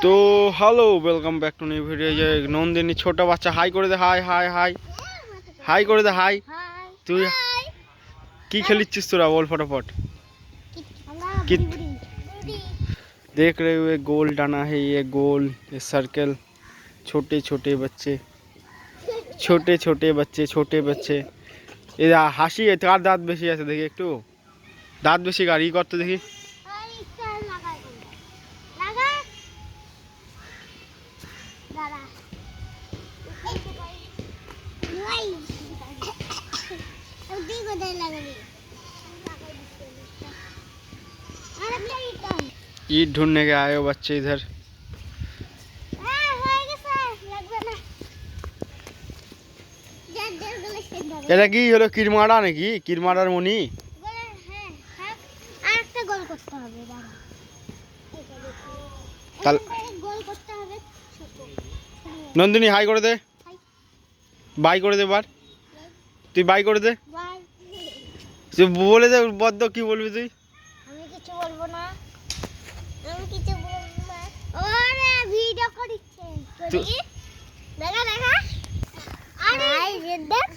তো hello, welcome back to new video. যে নন্দিনী ছোট বাচ্চা, হাই করে দে, হাই হাই হাই হাই করে দে, হাই। তুই কি খেলিচ্ছিস তোরা? বল फटाफट। कित देख रहे हो ये गोल डाना है, ये गोल, ये सर्कल। छोटे छोटे बच्चे, छोटे छोटे बच्चे, छोटे बच्चे। ये হাসি, কার দাঁত বেশি আছে দেখি একটু। দাঁত বেশি কার, ই করতে দেখি। ईट ढूंढने के आए हो बच्चे इधर। এটা কি হলো, কিরমাড়া নাকি? কিরমাড়ার মনি। নন্দিনী হাই করে দে, বাই করে দে, বার তুই বাই করে দে। তুই বলে দে বদ্ধ, কি বলবি তুই? আমি কিছু বলবো না, আমি কিছু বলবো না। ওরে ভিডিও করছে, দেখা দেখা। আরে দেখ